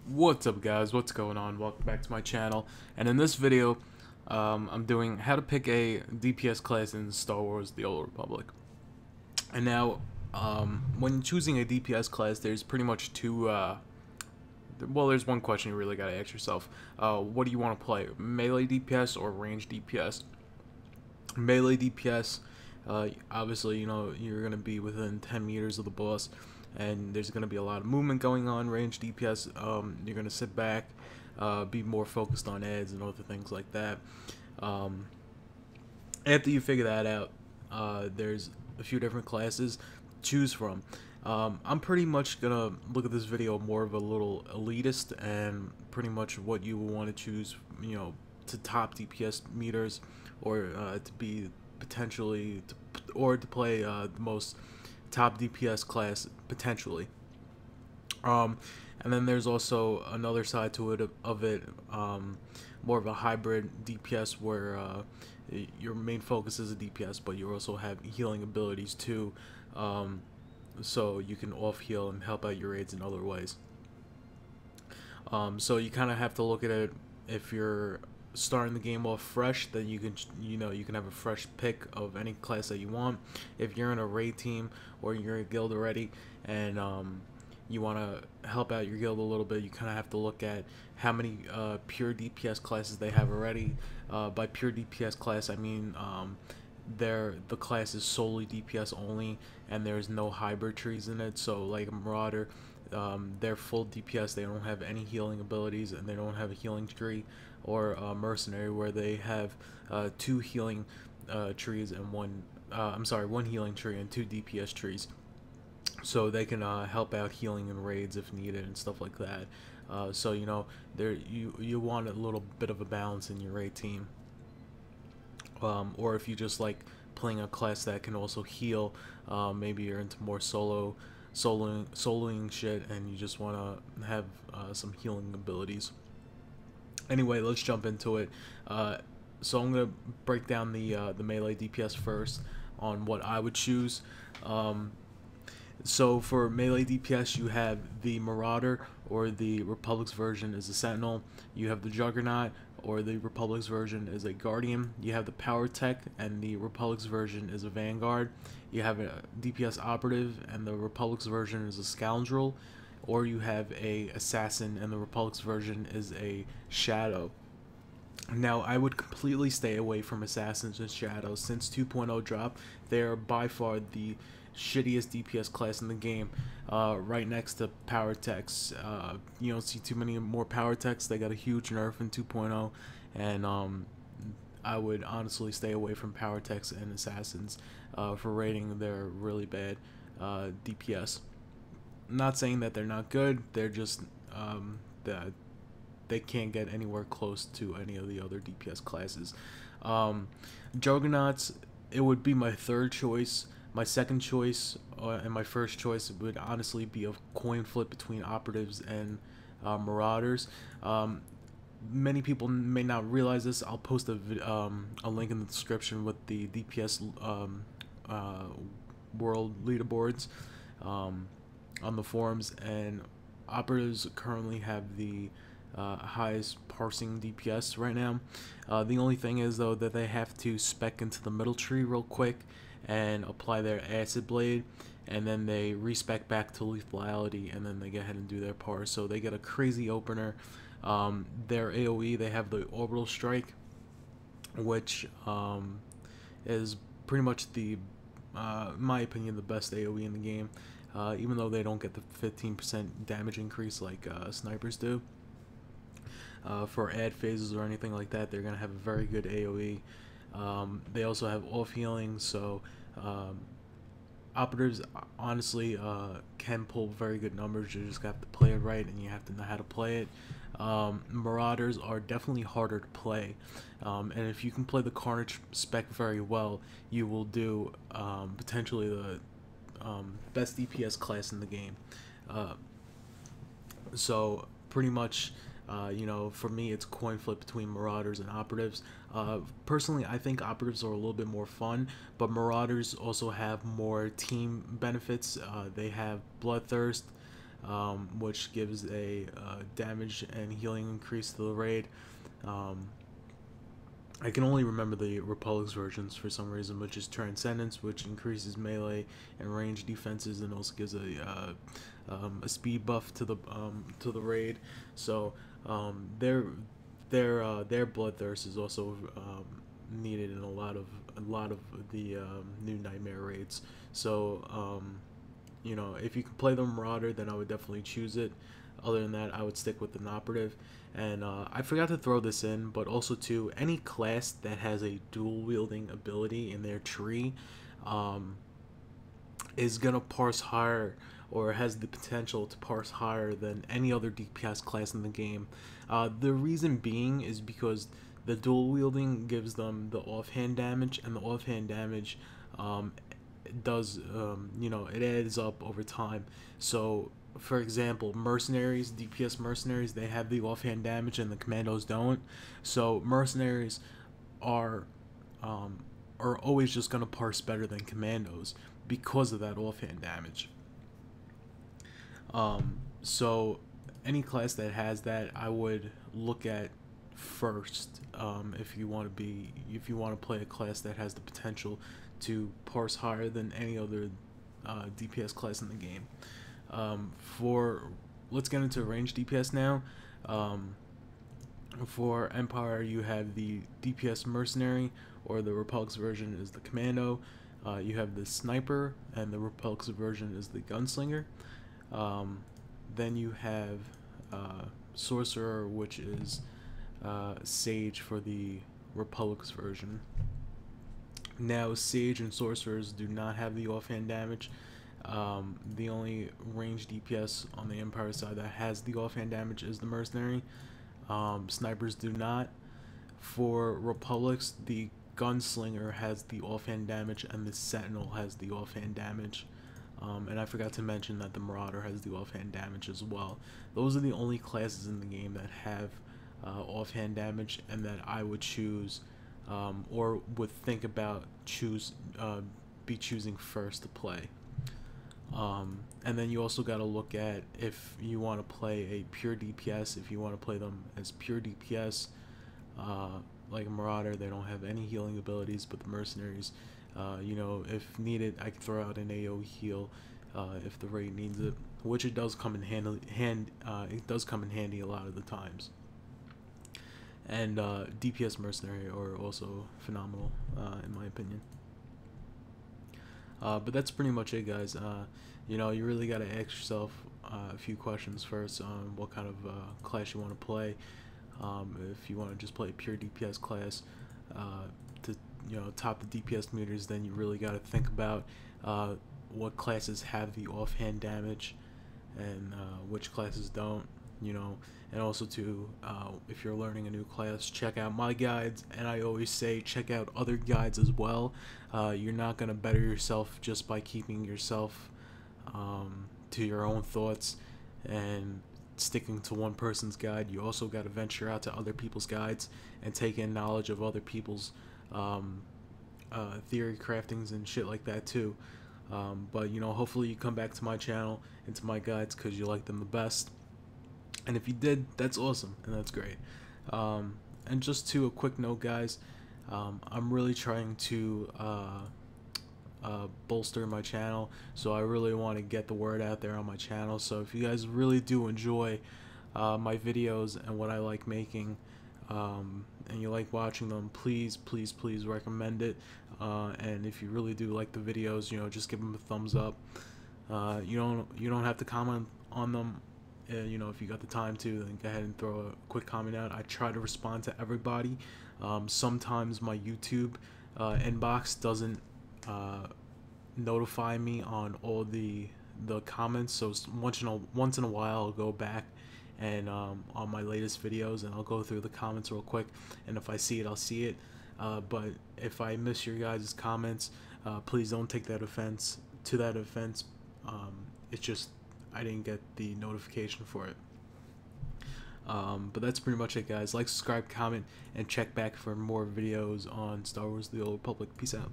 What's up, guys? What's going on? Welcome back to my channel. And in this video, I'm doing how to pick a DPS class in Star Wars: The Old Republic. And now, when choosing a DPS class, there's pretty much well, there's one question you really gotta ask yourself. What do you want to play? Melee DPS or range DPS? Melee DPS, obviously, you're gonna be within 10 meters of the boss, and there's going to be a lot of movement going on. Range DPS, you're going to sit back, be more focused on ads and other things like that. After you figure that out, there's a few different classes to choose from. I'm pretty much going to look at this video more of a little elitist, and pretty much what you will want to choose, to top DPS meters, or to be potentially, or to play the most top DPS class potentially. And then there's also another side to it of it, more of a hybrid DPS where your main focus is a DPS, but you also have healing abilities too, so you can off heal and help out your raids in other ways. So you kind of have to look at it. If you're starting the game off fresh, then you can have a fresh pick of any class that you want. If you're in a raid team or you're in a guild already, and you want to help out your guild a little bit, you kind of have to look at how many pure DPS classes they have already. By pure DPS class, I mean the class is solely DPS only, and there's no hybrid trees in it. So like a Marauder, they're full DPS, they don't have any healing abilities, and they don't have a healing tree. Or Mercenary, where they have two healing trees and one healing tree and two DPS trees, so they can help out healing in raids if needed and stuff like that. So you want a little bit of a balance in your raid team. Or if you just like playing a class that can also heal, maybe you're into more soloing shit, and you just want to have some healing abilities. Anyway, let's jump into it. So I'm gonna break down the melee DPS first on what I would choose. So for melee DPS, you have the Marauder, or the Republic's version is a Sentinel. You have the Juggernaut, or the Republic's version is a Guardian. You have the Power Tech, and the Republic's version is a Vanguard. You have a DPS Operative, and the Republic's version is a Scoundrel. Or you have a Assassin, and the Republic's version is a Shadow. Now, I would completely stay away from Assassins and Shadows. Since 2.0 drop, they are by far the shittiest DPS class in the game, right next to Power Techs. You don't see too many more Power Techs. They got a huge nerf in 2.0, and I would honestly stay away from Power Techs and Assassins for rating. They're really bad DPS. Not saying that they're not good, they're just that they can't get anywhere close to any of the other DPS classes. Juggernauts, it would be my third choice. My second choice and my first choice would honestly be a coin flip between Operatives and Marauders. Many people may not realize this. I'll post a link in the description with the DPS world leaderboards on the forums, and Operatives currently have the highest parsing DPS right now. The only thing is, though, that they have to spec into the middle tree real quick and apply their Acid Blade, and then they respec back to lethality, and then they go ahead and do their parse. So they get a crazy opener. Their AoE, they have the Orbital Strike, which is pretty much the in my opinion, the best AoE in the game, even though they don't get the 15% damage increase like snipers do. For ad phases or anything like that, they're going to have a very good AoE. They also have off healing, so Operatives honestly can pull very good numbers. You just have to play it right, and you have to know how to play it. Marauders are definitely harder to play, and if you can play the Carnage spec very well, you will do potentially the best DPS class in the game. So pretty much, for me, it's coin flip between Marauders and Operatives. Personally, I think Operatives are a little bit more fun, but Marauders also have more team benefits. They have Bloodthirst, which gives a damage and healing increase to the raid. I can only remember the Republic's versions for some reason, which is Transcendence, which increases melee and range defenses, and also gives a speed buff to the raid. So their Bloodthirst is also needed in a lot of the new Nightmare raids. So you know, if you can play the Marauder, then I would definitely choose it. Other than that, I would stick with the Operative. And I forgot to throw this in, but also too, any class that has a dual wielding ability in their tree is gonna parse higher, or has the potential to parse higher than any other DPS class in the game. The reason being is because the dual wielding gives them the offhand damage, and the offhand damage does you know, it adds up over time. So for example, mercenaries, DPS mercenaries, they have the offhand damage and the commandos don't. So mercenaries are always just gonna parse better than commandos because of that offhand damage. So any class that has that, I would look at first. If you want to play a class that has the potential to parse higher than any other DPS class in the game. Let's get into range DPS now. For Empire, you have the DPS mercenary, or the Republic's version is the commando. You have the sniper, and the Republic's version is the gunslinger. Then you have sorcerer, which is sage for the Republic's version. Now, sage and sorcerers do not have the offhand damage. The only range DPS on the Empire side that has the offhand damage is the mercenary. Snipers do not. For Republics, the gunslinger has the offhand damage, and the sentinel has the offhand damage. And I forgot to mention that the Marauder has the offhand damage as well. Those are the only classes in the game that have offhand damage, and that I would choose, or would think about be choosing first to play. And then you also got to look at if you want to play a pure DPS. If you want to play them as pure DPS, like a Marauder, they don't have any healing abilities, but the mercenaries, you know, if needed, I could throw out an AoE heal if the raid needs it, which it does come in it does come in handy a lot of the times. And DPS mercenary are also phenomenal in my opinion. But that's pretty much it, guys. You know, you really got to ask yourself a few questions first on what kind of class you want to play. If you want to just play a pure DPS class to, you know, top the DPS meters, then you really got to think about what classes have the offhand damage and which classes don't. You know, and also to if you're learning a new class, check out my guides, and I always say check out other guides as well. You're not gonna better yourself just by keeping yourself to your own thoughts and sticking to one person's guide. You also got to venture out to other people's guides and take in knowledge of other people's theory craftings and shit like that too. But you know, hopefully you come back to my channel and to my guides because you like them the best. And if you did, that's awesome, and that's great. And just to a quick note, guys, I'm really trying to bolster my channel, so I really want to get the word out there on my channel. So if you guys really do enjoy my videos and what I like making, and you like watching them, please recommend it. And if you really do like the videos, you know, just give them a thumbs up. You don't have to comment on them. You know, if you got the time to, then go ahead and throw a quick comment out. I try to respond to everybody. Sometimes my YouTube inbox doesn't notify me on all the comments, so once in a while I'll go back and on my latest videos, and I'll go through the comments real quick, and if I see it, I'll see it. But if I miss your guys' comments, please don't take that offense. It's just I didn't get the notification for it. But that's pretty much it, guys. Like, subscribe, comment, and check back for more videos on Star Wars: The Old Republic. Peace out.